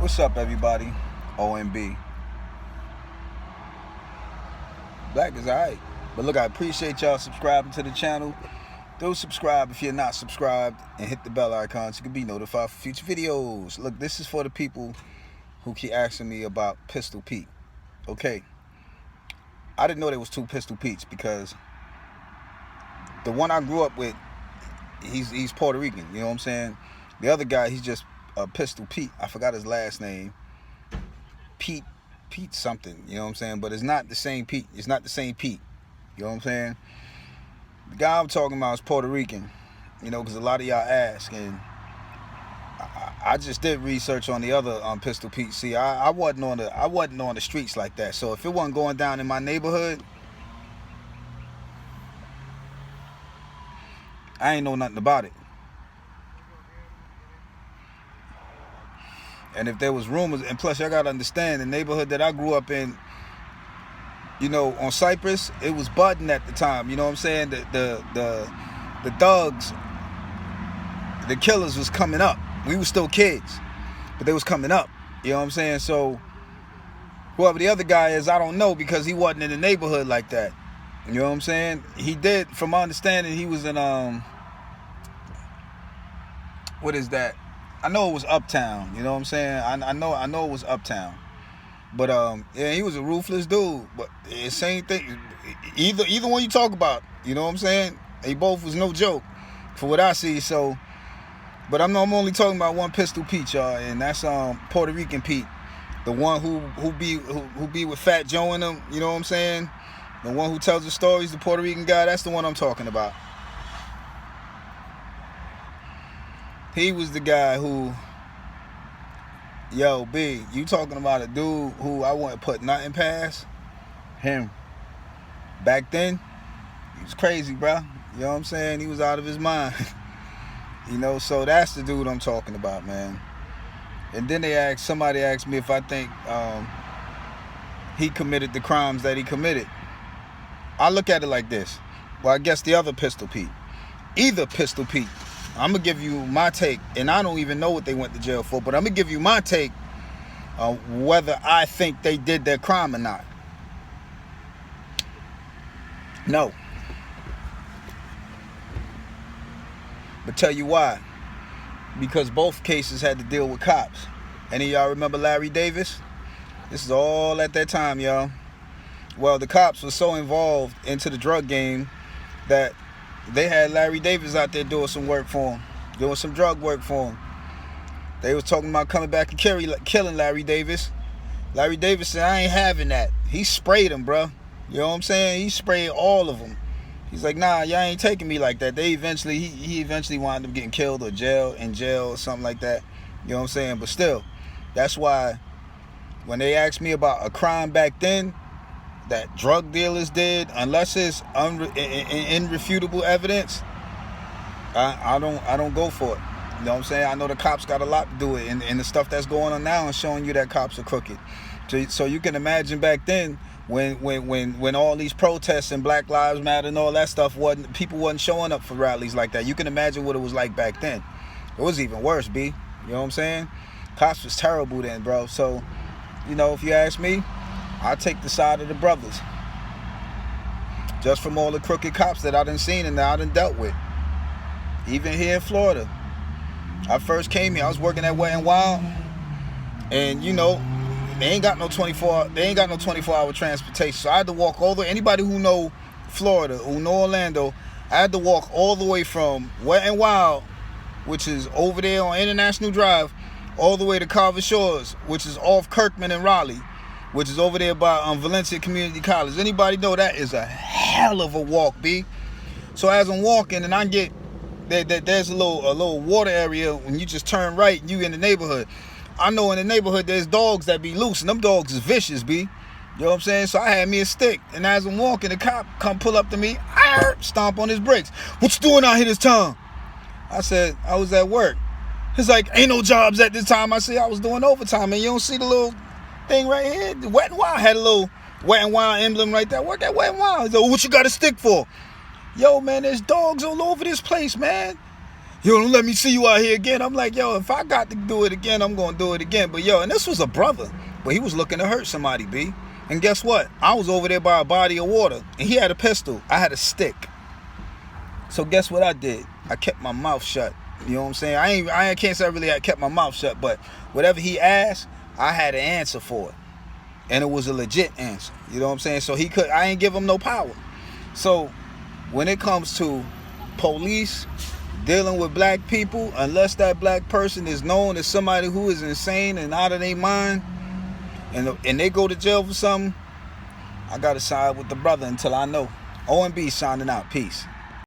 What's up, everybody? OMB. Black is alright. But look, I appreciate y'all subscribing to the channel. Do subscribe if you're not subscribed and hit the bell icon so you can be notified for future videos. Look, this is for the people who keep asking me about Pistol Pete. Okay. I didn't know there was two Pistol Petes because the one I grew up with, he's Puerto Rican, you know what I'm saying? The other guy, he's just Pistol Pete. I forgot his last name. Pete something, you know what I'm saying? But it's not the same Pete. It's not the same Pete. You know what I'm saying? The guy I'm talking about is Puerto Rican, you know, because a lot of y'all ask, and I just did research on the other Pistol Pete. See, I wasn't on the streets like that. So if it wasn't going down in my neighborhood, I ain't know nothing about it. And if there was rumors, and plus y'all gotta understand, the neighborhood that I grew up in, you know, on Cypress, it was budding at the time. You know what I'm saying? The thugs, the killers was coming up. We were still kids, but they was coming up. You know what I'm saying? So whoever the other guy is, I don't know, because he wasn't in the neighborhood like that. You know what I'm saying? He did, from my understanding, he was in what is that? I know it was Uptown, you know what I'm saying? I know it was Uptown. But yeah, he was a ruthless dude. But the same thing, either one you talk about, you know what I'm saying? They both was no joke, for what I see. So, but I'm only talking about one Pistol Pete, y'all, and that's Puerto Rican Pete, the one who be with Fat Joe and them, you know what I'm saying? The one who tells the stories, the Puerto Rican guy. That's the one I'm talking about. He was the guy who, yo, B, you talking about a dude who I wouldn't put nothing past him. Back then, he was crazy, bro. You know what I'm saying? He was out of his mind. You know, so that's the dude I'm talking about, man. And then somebody asked me if I think he committed the crimes that he committed. I look at it like this. Well, I guess the other Pistol Pete. Either Pistol Pete. I'm going to give you my take, and I don't even know what they went to jail for, but I'm going to give you my take on whether I think they did their crime or not. No. But tell you why. Because both cases had to deal with cops. Any of y'all remember Larry Davis? This is all at that time, y'all. Well, the cops were so involved into the drug game that they had Larry Davis out there doing some work for him, doing some drug work for him. They was talking about coming back and killing Larry Davis. Larry Davis said, I ain't having that. He sprayed him, bro. You know what I'm saying? He sprayed all of them. He's like, nah, y'all ain't taking me like that. He eventually wound up getting killed or in jail or something like that. You know what I'm saying? But still, that's why when they asked me about a crime back then that drug dealers did, unless it's irrefutable evidence, I don't go for it. You know what I'm saying? I know the cops got a lot to do with it, and the stuff that's going on now is showing you that cops are crooked. So you can imagine back then when all these protests and Black Lives Matter and all that stuff people wasn't showing up for rallies like that. You can imagine what it was like back then. It was even worse, B. You know what I'm saying? Cops was terrible then, bro. So, you know, if you ask me, I take the side of the brothers. Just from all the crooked cops that I done seen and that I done dealt with. Even here in Florida. I first came here, I was working at Wet n Wild. And you know, they ain't got no 24-hour transportation. So I had to walk all the way. Anybody who know Florida, who know Orlando, I had to walk all the way from Wet n Wild, which is over there on International Drive, all the way to Carver Shores, which is off Kirkman and Raleigh, which is over there by Valencia Community College. Anybody know that is a hell of a walk, B? So as I'm walking, and I get there's a little water area when you just turn right and you in the neighborhood. I know in the neighborhood there's dogs that be loose, and them dogs is vicious, B. You know what I'm saying? So I had me a stick, and as I'm walking, the cop come pull up to me, stomp on his brakes. What you doing out here this time? I said, I was at work. He's like, ain't no jobs at this time. I said, I was doing overtime, and you don't see the little thing right here? The Wet n Wild had a little Wet n Wild emblem right there. Work at Wet n Wild. He's like, what you got a stick for? Yo, man, there's dogs all over this place, man. Yo, don't let me see you out here again. I'm like, yo, if I got to do it again, I'm going to do it again. But yo, and this was a brother, but he was looking to hurt somebody, B. And guess what? I was over there by a body of water, and he had a pistol. I had a stick. So guess what I did? I kept my mouth shut. You know what I'm saying? I can't say I really kept my mouth shut, but whatever he asked, I had an answer for it. And it was a legit answer. You know what I'm saying? So I ain't give him no power. So when it comes to police dealing with black people, unless that black person is known as somebody who is insane and out of their mind, and they go to jail for something, I gotta side with the brother until I know. O&B signing out. Peace.